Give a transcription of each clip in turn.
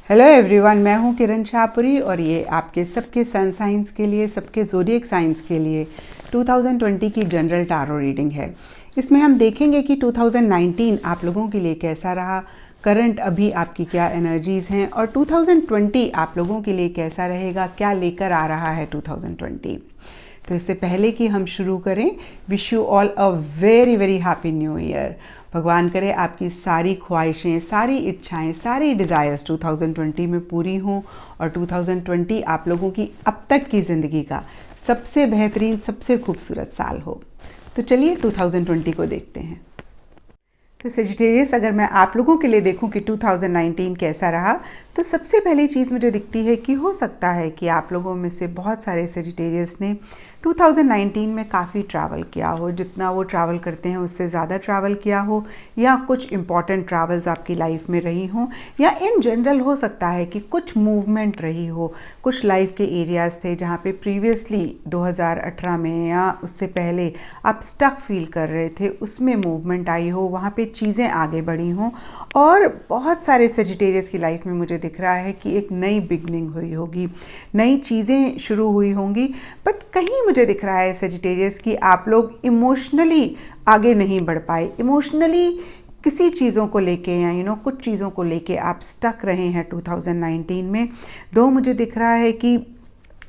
Hello everyone, मैं हूं किरण शाहपुरी और ये आपके सबके सन साइंस के लिए, सबके ज़ोडिएक साइंस के लिए 2020 की जनरल टारो रीडिंग है। इसमें हम देखेंगे कि 2019 आप लोगों के लिए कैसा रहा, करंट अभी आपकी क्या एनर्जीज़ हैं और 2020 आप लोगों के लिए कैसा रहेगा, क्या लेकर आ रहा है 2020। तो इससे पहले कि हम शुरू करें, wish you all a very very happy new year. भगवान करे आपकी सारी ख्वाहिशें, सारी इच्छाएं, सारी डिज़ायर्स 2020 में पूरी हों और 2020 आप लोगों की अब तक की ज़िंदगी का सबसे बेहतरीन, सबसे खूबसूरत साल हो। तो चलिए 2020 को देखते हैं। तो सेजिटेरियस, अगर मैं आप लोगों के लिए देखूं कि 2019 कैसा रहा, तो सबसे पहली चीज़ मुझे दिखती है कि हो सकता है कि आप लोगों में से बहुत सारे सेजिटेरियस ने 2019 में काफ़ी ट्रैवल किया हो, जितना वो ट्रैवल करते हैं उससे ज़्यादा ट्रैवल किया हो, या कुछ इम्पॉर्टेंट ट्रैवल्स आपकी लाइफ में रही हों, या इन जनरल हो सकता है कि कुछ मूवमेंट रही हो, कुछ लाइफ के एरियाज़ थे जहाँ पे प्रीवियसली 2018 में या उससे पहले आप स्टक फील कर रहे थे, उसमें मूवमेंट आई हो, वहाँ पे चीज़ें आगे बढ़ी हों। और बहुत सारे सेजिटेरियस की लाइफ में मुझे दिख रहा है कि एक नई बिगनिंग हुई होगी, नई चीज़ें शुरू हुई होंगी। बट कहीं मुझे दिख रहा है सेजिटेरियस कि आप लोग इमोशनली आगे नहीं बढ़ पाए, इमोशनली किसी चीज़ों को लेके या कुछ चीज़ों को लेके आप स्टक रहे हैं 2019 में। दो मुझे दिख रहा है कि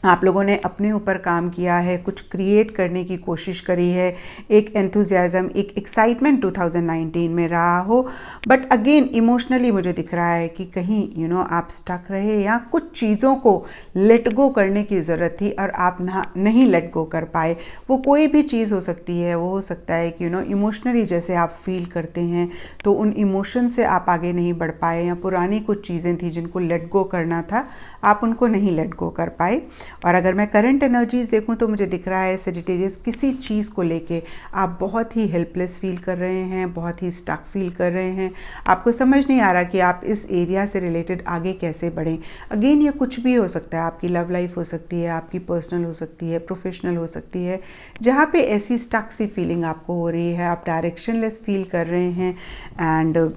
आप लोगों ने अपने ऊपर काम किया है, कुछ क्रिएट करने की कोशिश करी है, एक एंथुजियाज़म, एक एक्साइटमेंट 2019 में रहा हो। बट अगेन इमोशनली मुझे दिख रहा है कि कहीं आप स्टक रहे या कुछ चीज़ों को लेट गो करने की ज़रूरत थी और आप नहीं लेट गो कर पाए। वो कोई भी चीज़ हो सकती है, वो हो सकता है कि इमोशनली जैसे आप फील करते हैं तो उन इमोशन से आप आगे नहीं बढ़ पाए, या पुरानी कुछ चीज़ें थी जिनको लेट गो करना था, आप उनको नहीं लेट गो कर पाए। और अगर मैं करंट एनर्जीज़ देखूं तो मुझे दिख रहा है सेजिटेरियस किसी चीज़ को लेके आप बहुत ही हेल्पलेस फील कर रहे हैं, बहुत ही स्टक फील कर रहे हैं। आपको समझ नहीं आ रहा कि आप इस एरिया से रिलेटेड आगे कैसे बढ़ें। अगेन ये कुछ भी हो सकता है, आपकी लव लाइफ हो सकती है, आपकी पर्सनल हो सकती है, प्रोफेशनल हो सकती है, जहाँ पे ऐसी स्टक सी फीलिंग आपको हो रही है, आप डायरेक्शनलेस फील कर रहे हैं। एंड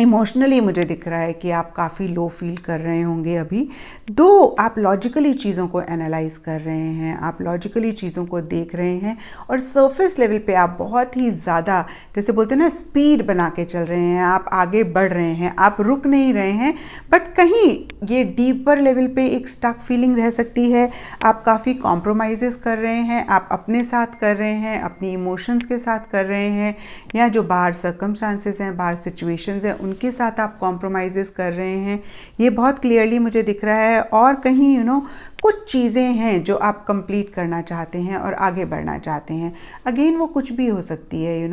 इमोशनली मुझे दिख रहा है कि आप काफ़ी लो फील कर रहे होंगे अभी। दो, आप लॉजिकली चीज़ों को एनालाइज कर रहे हैं, आप लॉजिकली चीज़ों को देख रहे हैं और सरफेस लेवल पे आप बहुत ही ज़्यादा, जैसे बोलते हैं ना, स्पीड बना के चल रहे हैं, आप आगे बढ़ रहे हैं, आप रुक नहीं रहे हैं। बट कहीं ये डीपर लेवल पे एक स्टक फीलिंग रह सकती है। आप काफ़ी कॉम्प्रोमाइज़ कर रहे हैं, आप अपने साथ कर रहे हैं, अपनी इमोशंस के साथ कर रहे हैं, या जो बाहर सर्कमस्टांसेस हैं, बाहर सिचुएशंस हैं, उनके साथ आप कॉम्प्रोमाइज़ कर रहे हैं। ये बहुत क्लियरली मुझे दिख रहा है। और कहीं कुछ चीज़ें हैं जो आप कंप्लीट करना चाहते हैं और आगे बढ़ना चाहते हैं। अगेन वो कुछ भी हो सकती है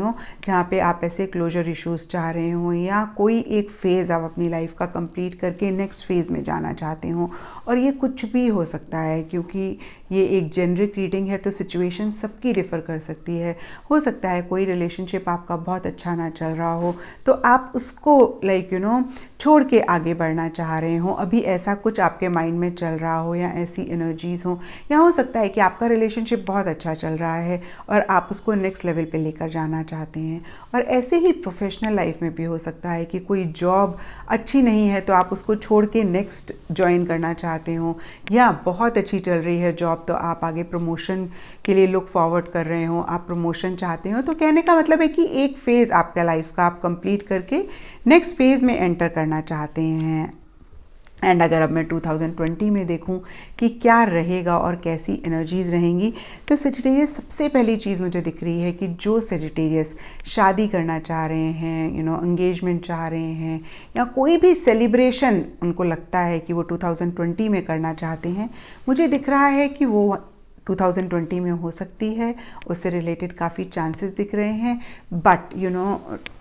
जहाँ पे आप ऐसे क्लोजर इश्यूज़ चाह रहे हो, या कोई एक फ़ेज़ आप अपनी लाइफ का कंप्लीट करके नेक्स्ट फेज़ में जाना चाहते हो। और ये कुछ भी हो सकता है, क्योंकि ये एक जेनरिक रीडिंग है तो सिचुएशन सबकी डिफ़र कर सकती है। हो सकता है कोई रिलेशनशिप आपका बहुत अच्छा ना चल रहा हो तो आप उसको छोड़ के आगे बढ़ना चाह रहे हो, अभी ऐसा कुछ आपके माइंड में चल रहा हो, या ऐसी एनर्जीज़ हो। या हो सकता है कि आपका रिलेशनशिप बहुत अच्छा चल रहा है और आप उसको नेक्स्ट लेवल पे लेकर जाना चाहते हैं। और ऐसे ही प्रोफेशनल लाइफ में भी हो सकता है कि कोई जॉब अच्छी नहीं है तो आप उसको छोड़ के नेक्स्ट ज्वाइन करना चाहते हो, या बहुत अच्छी चल रही है जॉब तो आप आगे प्रमोशन के लिए लुक फॉरवर्ड कर रहे हो, आप प्रमोशन चाहते हो। तो कहने का मतलब है कि एक फ़ेज़ आपका लाइफ का आप कंप्लीट करके नेक्स्ट फेज़ में एंटर करना चाहते हैं। एंड अगर अब मैं 2020 में देखूं कि क्या रहेगा और कैसी एनर्जीज़ रहेंगी, तो सेजिटेरियस सबसे पहली चीज़ मुझे दिख रही है कि जो सेजिटेरियस शादी करना चाह रहे हैं, एंगेजमेंट चाह रहे हैं, या कोई भी सेलिब्रेशन उनको लगता है कि वो 2020 में करना चाहते हैं, मुझे दिख रहा है कि वो 2020 में हो सकती है। उससे रिलेटेड काफ़ी चांसेस दिख रहे हैं। बट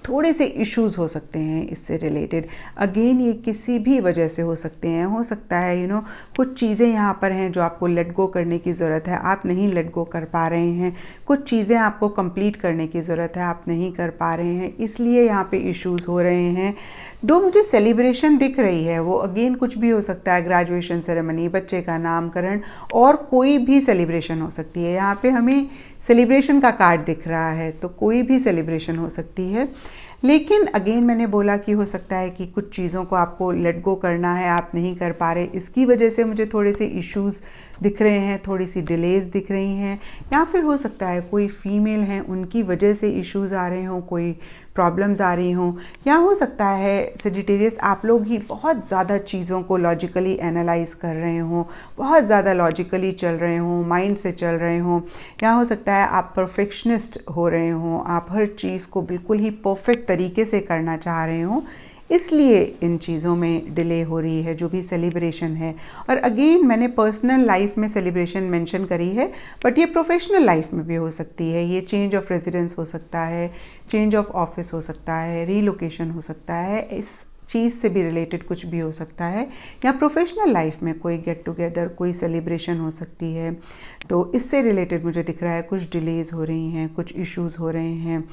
थोड़े से इश्यूज़ हो सकते हैं इससे रिलेटेड। अगेन ये किसी भी वजह से हो सकते हैं। हो सकता है कुछ चीज़ें यहाँ पर हैं जो आपको लेट गो करने की ज़रूरत है, आप नहीं लेट गो कर पा रहे हैं। कुछ चीज़ें आपको कंप्लीट करने की ज़रूरत है, आप नहीं कर पा रहे हैं, इसलिए यहाँ पे इश्यूज़ हो रहे हैं। दो, मुझे सेलिब्रेशन दिख रही है, वो अगेन कुछ भी हो सकता है, ग्रेजुएशन सेरेमनी, बच्चे का नामकरण, और कोई भी सेलिब्रेशन हो सकती है। यहाँ पे हमें सेलिब्रेशन का कार्ड दिख रहा है, तो कोई भी सेलिब्रेशन हो सकती है। लेकिन अगेन मैंने बोला कि हो सकता है कि कुछ चीज़ों को आपको लेट गो करना है, आप नहीं कर पा रहे, इसकी वजह से मुझे थोड़े से इश्यूज़ दिख रहे हैं, थोड़ी सी डिलेज दिख रही हैं, या फिर हो सकता है कोई फीमेल हैं उनकी वजह से इश्यूज़ आ रहे हों, कोई प्रॉब्लम्स आ रही हों, या हो सकता है सेजिटेरियस आप लोग ही बहुत ज़्यादा चीज़ों को लॉजिकली एनालाइज कर रहे हों, बहुत ज़्यादा लॉजिकली चल रहे हों, माइंड से चल रहे हों, या हो सकता है आप परफेक्शनिस्ट हो रहे हों, आप हर चीज़ को बिल्कुल ही परफेक्ट तरीके से करना चाह रहे हों, इसलिए इन चीज़ों में डिले हो रही है जो भी सेलिब्रेशन है। और अगेन मैंने पर्सनल लाइफ में सेलिब्रेशन मेंशन करी है, बट ये प्रोफेशनल लाइफ में भी हो सकती है, ये चेंज ऑफ रेजिडेंस हो सकता है, चेंज ऑफ ऑफिस हो सकता है, रीलोकेशन हो सकता है, इस चीज़ से भी रिलेटेड कुछ भी हो सकता है, या प्रोफेशनल लाइफ में कोई गेट टुगेदर, कोई सेलिब्रेशन हो सकती है। तो इससे रिलेटेड मुझे दिख रहा है कुछ डिलेज़ हो रही हैं, कुछ इश्यूज़ हो रहे हैं,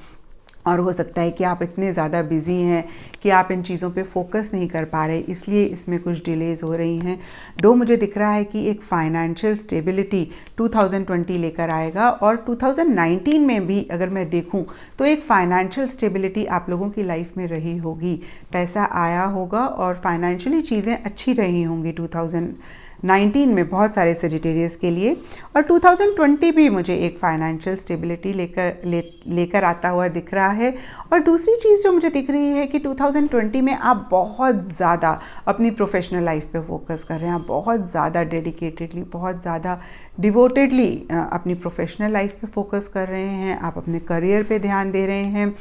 और हो सकता है कि आप इतने ज़्यादा बिज़ी हैं कि आप इन चीज़ों पे फोकस नहीं कर पा रहे, इसलिए इसमें कुछ डिलेज़ हो रही हैं। दो मुझे दिख रहा है कि एक फाइनेंशियल स्टेबिलिटी 2020 लेकर आएगा, और 2019 में भी अगर मैं देखूं तो एक फाइनेंशियल स्टेबिलिटी आप लोगों की लाइफ में रही होगी, पैसा आया होगा और फाइनेंशियली चीज़ें अच्छी रही होंगी 2019 में बहुत सारे सेजिटेरियस के लिए। और 2020 भी मुझे एक फाइनेंशियल स्टेबिलिटी लेकर आता हुआ दिख रहा है। और दूसरी चीज़ जो मुझे दिख रही है कि 2020 में आप बहुत ज़्यादा अपनी प्रोफेशनल लाइफ पे फोकस कर रहे हैं, आप बहुत ज़्यादा डेडिकेटेडली, बहुत ज़्यादा डिवोटेडली अपनी प्रोफेशनल लाइफ पे फोकस कर रहे हैं, आप अपने करियर पे ध्यान दे रहे हैं।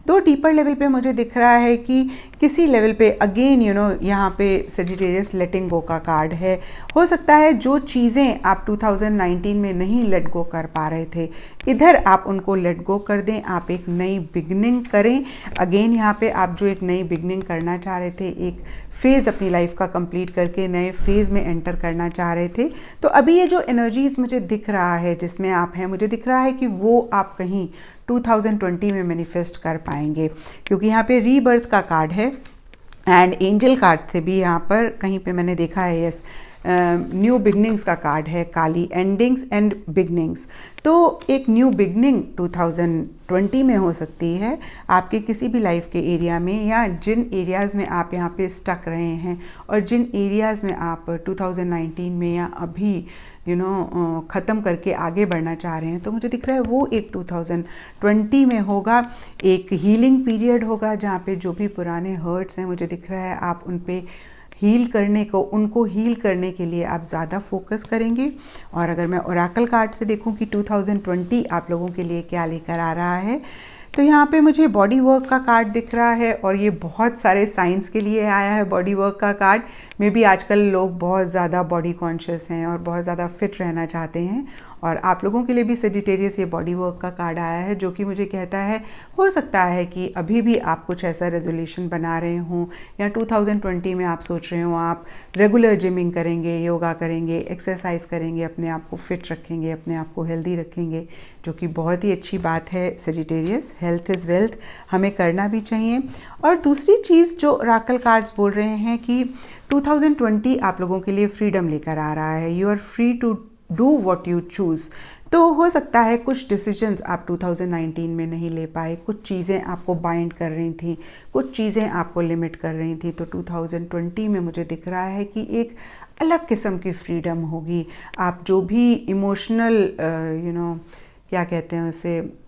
दो डीपर लेवल पे मुझे दिख रहा है कि किसी लेवल पे अगेन यहाँ पे सेजिटेरियस लेटिंग गो का कार्ड है। हो सकता है जो चीज़ें आप 2019 में नहीं लेट गो कर पा रहे थे, इधर आप उनको लेट गो कर दें, आप एक नई बिगनिंग करें। अगेन यहाँ पे आप जो एक नई बिगनिंग करना चाह रहे थे, एक फेज़ अपनी लाइफ का कंप्लीट करके नए फेज़ में एंटर करना चाह रहे थे, तो अभी ये जो एनर्जीज मुझे दिख रहा है जिसमें आप हैं, मुझे दिख रहा है कि वो आप कहीं 2020 में मैनिफेस्ट कर पाएंगे, क्योंकि यहाँ पे रीबर्थ का कार्ड है एंड एंजल कार्ड से भी यहाँ पर कहीं पे मैंने देखा है यस न्यू बिगनिंग्स का कार्ड है, काली एंडिंग्स एंड बिगनिंग्स। तो एक न्यू बिगनिंग 2020 में हो सकती है आपके किसी भी लाइफ के एरिया में, या जिन एरियाज़ में आप यहाँ पे स्टक रहे हैं और जिन एरियाज़ में आप 2019 में या अभी ख़त्म करके आगे बढ़ना चाह रहे हैं, तो मुझे दिख रहा है वो एक 2020 में होगा। एक हीलिंग पीरियड होगा जहाँ पे जो भी पुराने हर्ट्स हैं, मुझे दिख रहा है आप उन पे उनको हील करने के लिए आप ज़्यादा फोकस करेंगे। और अगर मैं ओरेकल कार्ड से देखूं कि 2020 आप लोगों के लिए क्या लेकर आ रहा है, तो यहाँ पे मुझे बॉडी वर्क का कार्ड दिख रहा है, और ये बहुत सारे साइंस के लिए आया है बॉडी वर्क का कार्ड। मे भी आजकल लोग बहुत ज़्यादा बॉडी कॉन्शियस हैं और बहुत ज़्यादा फिट रहना चाहते हैं, और आप लोगों के लिए भी सेजिटेरियस ये बॉडी वर्क का कार्ड आया है, जो कि मुझे कहता है हो सकता है कि अभी भी आप कुछ ऐसा रेजोल्यूशन बना रहे हों, या 2020 में आप सोच रहे हो आप रेगुलर जिमिंग करेंगे, योगा करेंगे, एक्सरसाइज करेंगे, अपने आप को फिट रखेंगे, अपने आप को हेल्दी रखेंगे, जो कि बहुत ही अच्छी बात है सेजिटेरियस। हेल्थ इज़ वेल्थ, हमें करना भी चाहिए। और दूसरी चीज़ जो ओरेकल कार्ड्स बोल रहे हैं कि 2020 आप लोगों के लिए फ्रीडम लेकर आ रहा है, you are free to do what you choose. तो हो सकता है कुछ डिसीजंस आप 2019 में नहीं ले पाए, कुछ चीज़ें आपको बाइंड कर रही थी, कुछ चीज़ें आपको लिमिट कर रही थी, तो 2020 में मुझे दिख रहा है कि एक अलग किस्म की फ्रीडम होगी। आप जो भी इमोशनल क्या कहते हैं उसे,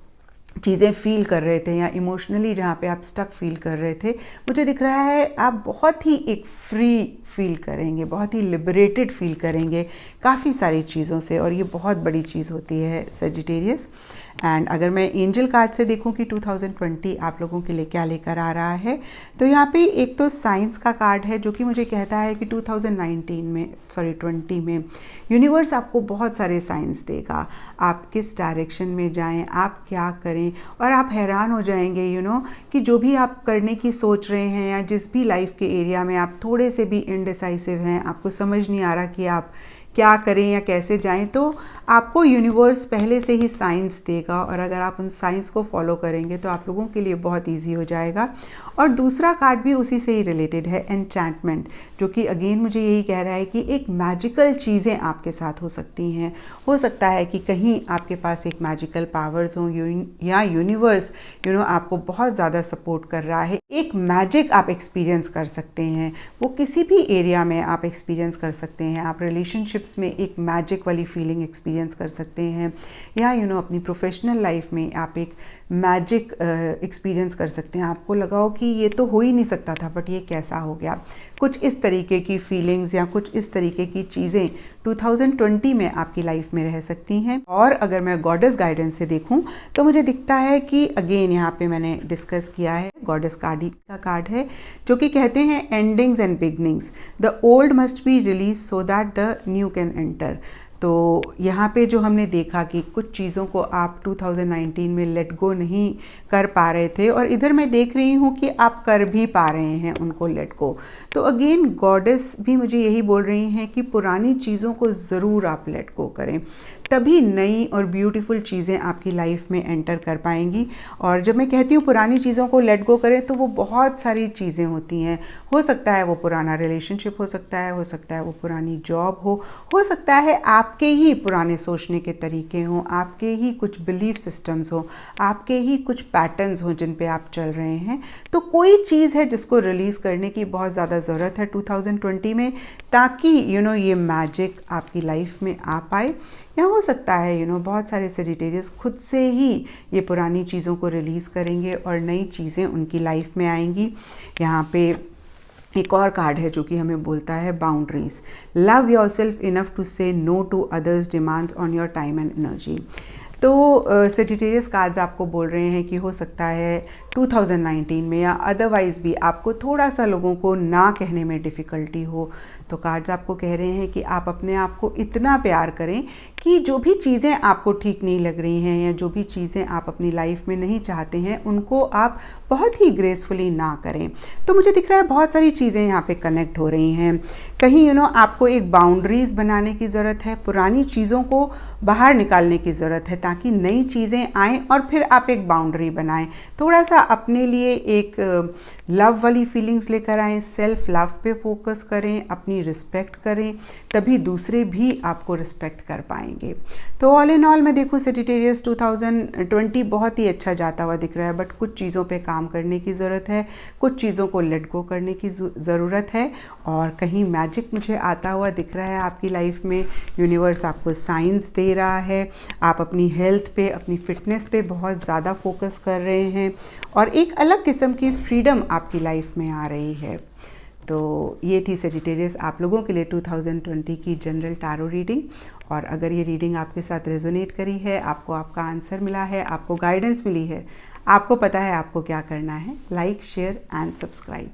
चीज़ें फील कर रहे थे, या इमोशनली जहाँ पे आप स्टक फील कर रहे थे, मुझे दिख रहा है आप बहुत ही एक फ्री फील करेंगे, बहुत ही लिबरेटेड फील करेंगे काफ़ी सारी चीज़ों से, और ये बहुत बड़ी चीज़ होती है सेजिटेरियस। एंड अगर मैं एंजल कार्ड से देखूं कि 2020 आप लोगों के लिए क्या लेकर आ रहा है, तो यहाँ पे एक तो साइंस का कार्ड है जो कि मुझे कहता है कि 2020 में यूनिवर्स आपको बहुत सारे साइंस देगा, आप किस डायरेक्शन में जाएं, आप क्या करें, और आप हैरान हो जाएंगे कि जो भी आप करने की सोच रहे हैं, या जिस भी लाइफ के एरिया में आप थोड़े से भी इनडिसाइसिव हैं, आपको समझ नहीं आ रहा कि आप क्या करें या कैसे जाएं, तो आपको यूनिवर्स पहले से ही साइंस देगा और अगर आप उन साइंस को फॉलो करेंगे तो आप लोगों के लिए बहुत ईजी हो जाएगा। और दूसरा कार्ड भी उसी से ही रिलेटेड है, एन्चैंटमेंट, जो कि अगेन मुझे यही कह रहा है कि एक मैजिकल चीज़ें आपके साथ हो सकती हैं। हो सकता है कि कहीं आपके पास एक मैजिकल पावर्स हों या यूनिवर्स आपको बहुत ज़्यादा सपोर्ट कर रहा है। एक मैजिक आप एक्सपीरियंस कर सकते हैं, वो किसी भी एरिया में आप एक्सपीरियंस कर सकते हैं। आप रिलेशनशिप्स में एक मैजिक वाली फीलिंग एक्सपीरियंस कर सकते हैं या अपनी प्रोफेशनल लाइफ में आप एक मैजिक एक्सपीरियंस कर सकते हैं। आपको लगा हो कि ये तो हो ही नहीं सकता था, बट ये कैसा हो गया। कुछ इस तरीके की फीलिंग्स या कुछ इस तरीके की चीज़ें 2020 में आपकी लाइफ में रह सकती हैं। और अगर मैं गॉडेस गाइडेंस से देखूं तो मुझे दिखता है कि अगेन यहाँ पे मैंने डिस्कस किया है, गॉडेस कार्ड का कार्ड है जो कि कहते हैं endings and beginnings, the old must be release so that the new can enter. तो यहाँ पे जो हमने देखा कि कुछ चीज़ों को आप 2019 में लेट गो नहीं कर पा रहे थे और इधर मैं देख रही हूँ कि आप कर भी पा रहे हैं उनको लेट गो। तो अगेन गॉडेस भी मुझे यही बोल रही हैं कि पुरानी चीज़ों को ज़रूर आप लेट गो करें, तभी नई और ब्यूटीफुल चीज़ें आपकी लाइफ में एंटर कर पाएंगी। और जब मैं कहती हूँ पुरानी चीज़ों को लेट गो करें तो वो बहुत सारी चीज़ें होती हैं। हो सकता है वो पुराना रिलेशनशिप हो सकता है वो पुरानी जॉब हो सकता है आपके ही पुराने सोचने के तरीके हों, आपके ही कुछ बिलीफ सिस्टम्स हो, आपके ही कुछ पैटर्न्स हों जिन पे आप चल रहे हैं। तो कोई चीज़ है जिसको रिलीज़ करने की बहुत ज़्यादा ज़रूरत है 2020 में, ताकि ये मैजिक आपकी लाइफ में आ पाए। या हो सकता है बहुत सारे सेजिटेरियस खुद से ही ये पुरानी चीज़ों को रिलीज़ करेंगे और नई चीज़ें उनकी लाइफ में आएंगी। यहाँ पे एक और कार्ड है जो कि हमें बोलता है boundaries, love yourself enough to say no to others demands on your time and energy. तो सेजिटेरियस कार्ड्स आपको बोल रहे हैं कि हो सकता है 2019 में या अदरवाइज़ भी आपको थोड़ा सा लोगों को ना कहने में डिफ़िकल्टी हो। तो कार्ड्स आपको कह रहे हैं कि आप अपने आप को इतना प्यार करें कि जो भी चीज़ें आपको ठीक नहीं लग रही हैं या जो भी चीज़ें आप अपनी लाइफ में नहीं चाहते हैं उनको आप बहुत ही ग्रेसफुली ना करें। तो मुझे दिख रहा है बहुत सारी चीज़ें यहाँ पे कनेक्ट हो रही हैं। कहीं आपको एक बाउंड्रीज़ बनाने की ज़रूरत है, पुरानी चीज़ों को बाहर निकालने की ज़रूरत है ताकि नई चीज़ें आएँ और फिर आप एक बाउंड्री बनाएं। थोड़ा सा अपने लिए एक लव वाली फीलिंग्स लेकर आएँ, सेल्फ लव पे फोकस करें, अपनी रिस्पेक्ट करें, तभी दूसरे भी आपको रिस्पेक्ट कर पाएंगे। तो ऑल इन ऑल मैं देखूँ सेजिटेरियस 2020 बहुत ही अच्छा जाता हुआ दिख रहा है, बट कुछ चीज़ों पे काम करने की ज़रूरत है, कुछ चीज़ों को लेट गो करने की ज़रूरत है। और कहीं मैजिक मुझे आता हुआ दिख रहा है आपकी लाइफ में। यूनिवर्स आपको साइंस दे रहा है, आप अपनी हेल्थ पे, अपनी फिटनेस पे बहुत ज़्यादा फोकस कर रहे हैं और एक अलग किस्म की फ्रीडम आपकी लाइफ में आ रही है। तो ये थी सेजिटेरियस आप लोगों के लिए 2020 की जनरल टैरो रीडिंग। और अगर ये रीडिंग आपके साथ रेजोनेट करी है, आपको आपका आंसर मिला है, आपको गाइडेंस मिली है, आपको पता है आपको क्या करना है, लाइक, शेयर एंड सब्सक्राइब।